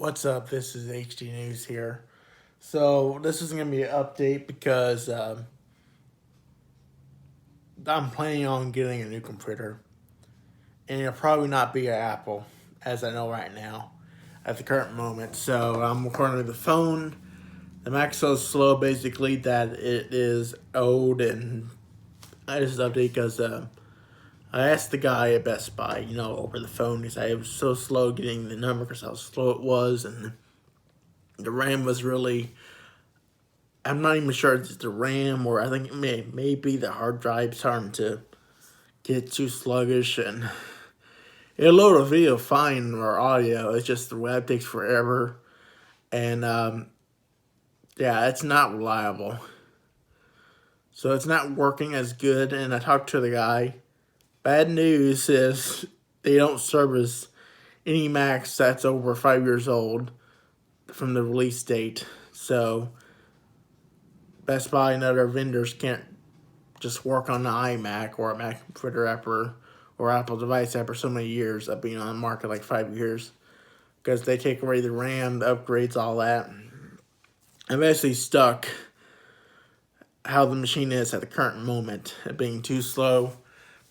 What's up? This is HDNEws here. So this is gonna be an update because I'm planning on getting a new computer, and it'll probably not be an Apple, as I know right now, at the current moment. So I'm recording with the phone. The Mac's so slow, basically, that it is old, and I just update because I asked the guy at Best Buy, over the phone, because I was so slow getting the number because how slow it was, and the RAM was really. I'm not even sure it's the RAM, or I think it may be the hard drive starting to get too sluggish, and it'll load a video fine or audio. It's just the web takes forever, and yeah, it's not reliable. So it's not working as good. And I talked to the guy. Bad news is they don't service any Macs that's over 5 years old from the release date. So Best Buy and other vendors can't just work on the iMac or a Mac computer app or Apple device after so many years of being on the market, like 5 years, because they take away the RAM, the upgrades, all that. I'm basically stuck how the machine is at the current moment, it being too slow,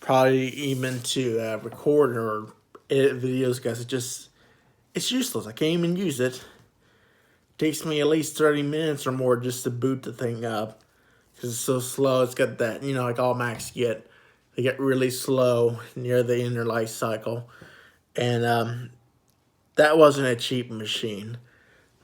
probably even to record or edit videos, because it's useless. I can't even use it. It takes me at least 30 minutes or more just to boot the thing up, because it's so slow. It's got that, like all Macs get. They get really slow near the end of their life cycle. And that wasn't a cheap machine.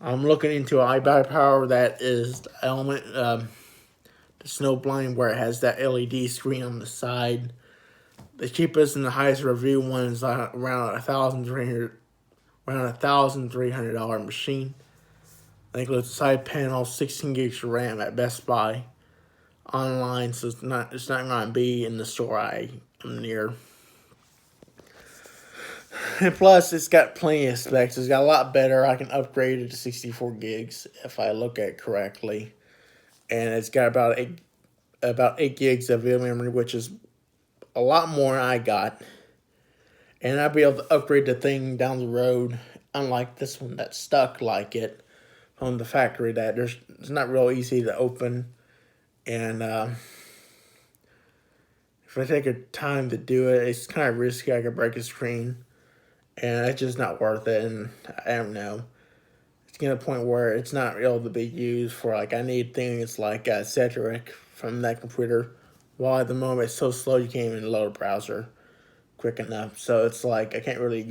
I'm looking into ibuypower. That is the element, the snowblind, where it has that LED screen on the side. The cheapest and the highest review one is around $1,300 machine. I think it's a side panel, 16 gigs of RAM at Best Buy. Online, so it's not going to be in the store I am near. And plus, it's got plenty of specs. It's got a lot better. I can upgrade it to 64 gigs if I look at it correctly, and it's got about eight gigs of video memory, which is a lot more than I got. And I'll be able to upgrade the thing down the road, unlike this one that's stuck like it from the factory. That it's not real easy to open. And if I take a time to do it, it's kind of risky. I could break a screen, and it's just not worth it. And I don't know. It's getting to a point where it's not able to be used for, like, I need things like Cedric from that computer. While at the moment it's so slow you can't even load a browser quick enough. So it's like I can't really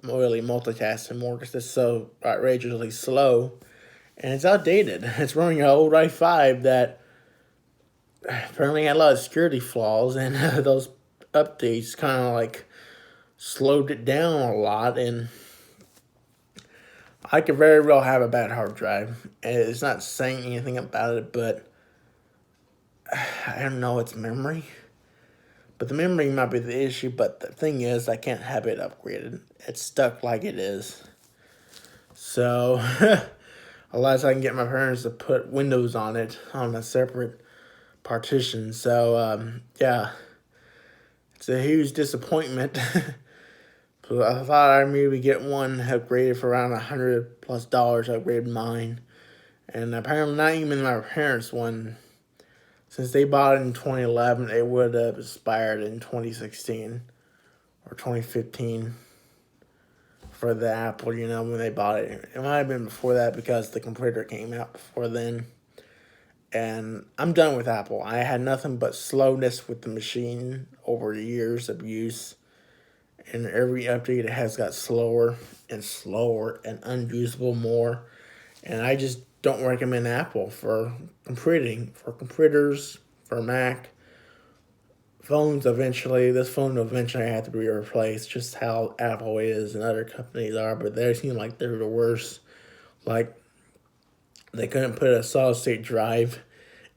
multitask anymore because it's so outrageously slow. And it's outdated. It's running an old i5 that apparently had a lot of security flaws, and those updates kind of like slowed it down a lot. And I could very well have a bad hard drive, and it's not saying anything about it, but I don't know, it's memory. But the memory might be the issue, but the thing is, I can't have it upgraded. It's stuck like it is. So unless I can get my parents to put Windows on it on a separate partition. So yeah, it's a huge disappointment. So I thought I'd maybe get one upgraded for around $100+ upgrade mine, and apparently not even my parents' one. Since they bought it in 2011, it would have expired in 2016 or 2015 for the Apple, when they bought it. It might have been before that because the computer came out before then. And I'm done with Apple. I had nothing but slowness with the machine over the years of use. And every update it has got slower and slower and unusable more. And I just don't recommend Apple for computers, for Mac. Phones eventually, this phone eventually had to be replaced, just how Apple is and other companies are, but they seem like they're the worst. Like, they couldn't put a solid state drive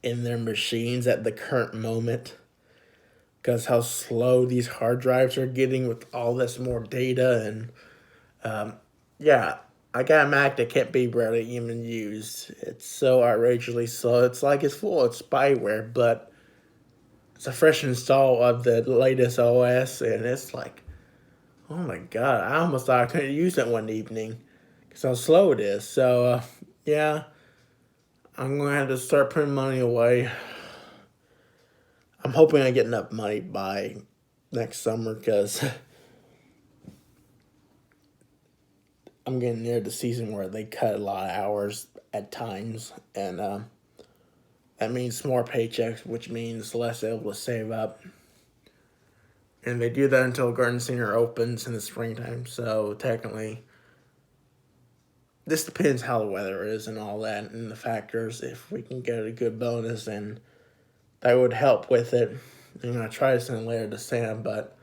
in their machines at the current moment because how slow these hard drives are getting with all this more data. And yeah, I got a Mac that can't be barely even used. It's so outrageously slow. It's like it's full of spyware, but it's a fresh install of the latest OS, and it's like, oh my god, I almost thought I couldn't use it one evening. how slow it is. So, yeah, I'm going to have to start putting money away. I'm hoping I get enough money by next summer because I'm getting near the season where they cut a lot of hours at times. And that means more paychecks, which means less able to save up. And they do that until Garden Center opens in the springtime. So technically, this depends how the weather is and all that and the factors. If we can get a good bonus, and that would help with it. I'm going to try to send a letter to Sam, but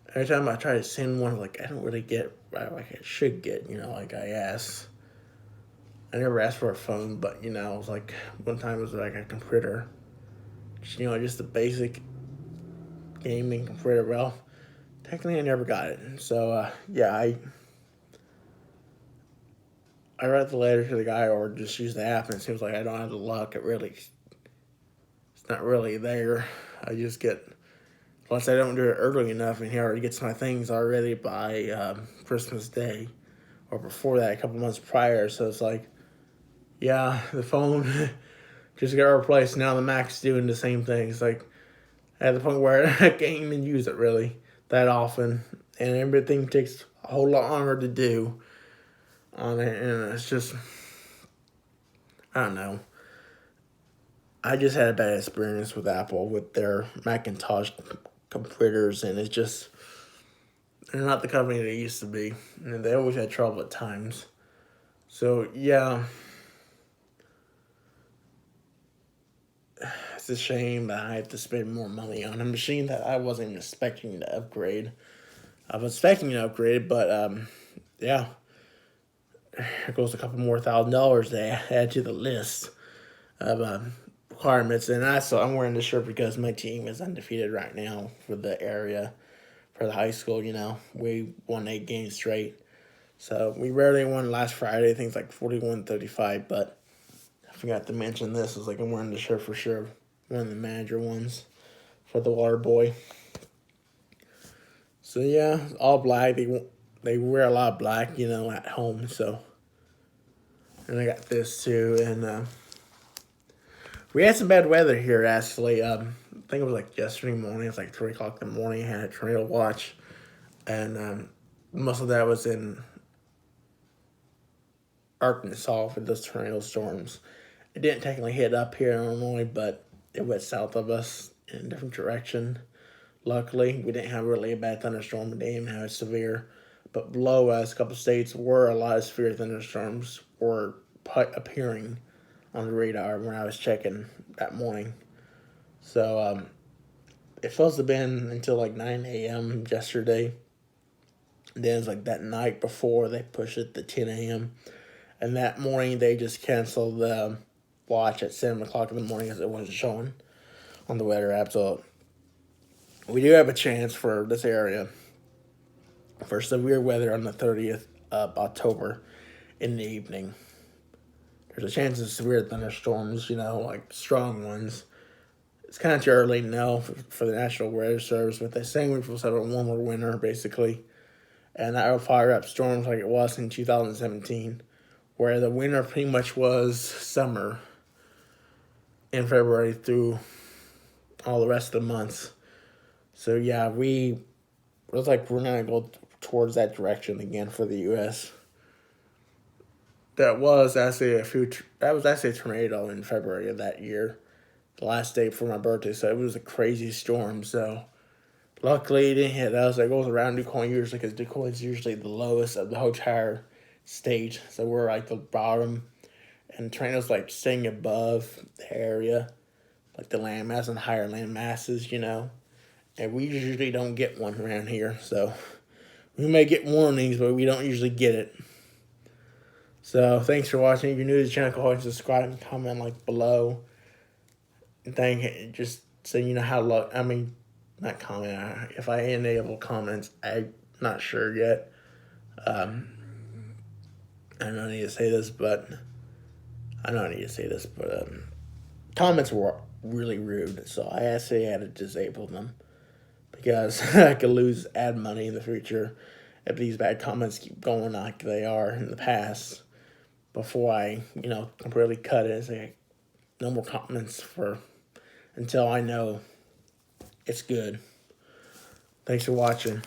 every time I try to send one, like, I don't really get like I should get, like I ask. I never asked for a phone, but, it was like one time it was like a computer. Just a basic gaming computer. Well, technically I never got it. So, yeah, I write the letter to the guy or just use the app, and it seems like I don't have the luck. It's not really there. I just get, unless I don't do it early enough, and he already gets my things already by Christmas Day or before that, a couple months prior. So it's like, yeah, the phone just got replaced. Now the Mac's doing the same thing. It's like at the point where I can't even use it really that often, and everything takes a whole lot longer to do on it, and it's just, I don't know. I just had a bad experience with Apple with their Macintosh computers, and it's just, they're not the company they used to be, and they always had trouble at times. So yeah, it's a shame that I have to spend more money on a machine that I wasn't even expecting to upgrade. I was expecting to upgrade, but yeah, it goes a couple more $1,000 to add to the list of requirements. And I'm wearing this shirt because my team is undefeated right now for the area, for the high school. We won 8 games straight. So we rarely won last Friday. I think it's like 41-35, but I forgot to mention this. It's like I'm wearing the shirt for sure. One of the manager ones for the Water Boy. So yeah, all black. They wear a lot of black, at home. So, and I got this too. And we had some bad weather here actually. I think it was like yesterday morning. It was like 3 o'clock in the morning. I had a tornado watch, and most of that was in Arkansas for those tornado storms. It didn't technically hit up here in Illinois, but it went south of us in a different direction. Luckily, we didn't have really a bad thunderstorm. We didn't even have a severe. But below us, a couple of states where a lot of severe thunderstorms were appearing on the radar when I was checking that morning. So it supposed to have been until like 9 a.m. yesterday. And then it's like that night before they pushed it to 10 a.m. And that morning they just canceled the watch at 7 o'clock in the morning because it wasn't showing on the weather app. So we do have a chance for this area for severe weather on the 30th of October in the evening. There's a chance of severe thunderstorms, like strong ones. It's kind of too early to know for the National Weather Service, but they're saying we're supposed to have a warmer winter, basically. And that will fire up storms like it was in 2017, where the winter pretty much was summer in February through all the rest of the months. So yeah, it looks like we're going to go towards that direction again for the U.S. That was actually a tornado in February of that year, the last day for my birthday. So it was a crazy storm. So luckily it didn't hit us. It goes around DuQuoin usually because DuQuoin is usually the lowest of the whole entire state. So we're like the bottom, and tornadoes like staying above the area, like the landmass and higher land masses, And we usually don't get one around here, so we may get warnings, but we don't usually get it. So thanks for watching. If you're new to the channel, go ahead and subscribe and comment below. And just so you know how luck. I mean, not comment. If I enable comments, I'm not sure yet. I don't need to say this, but comments were really rude, so I actually had to disable them because I could lose ad money in the future, if these bad comments keep going like they are in the past, before I, completely cut it. Say no more comments until I know it's good. Thanks for watching.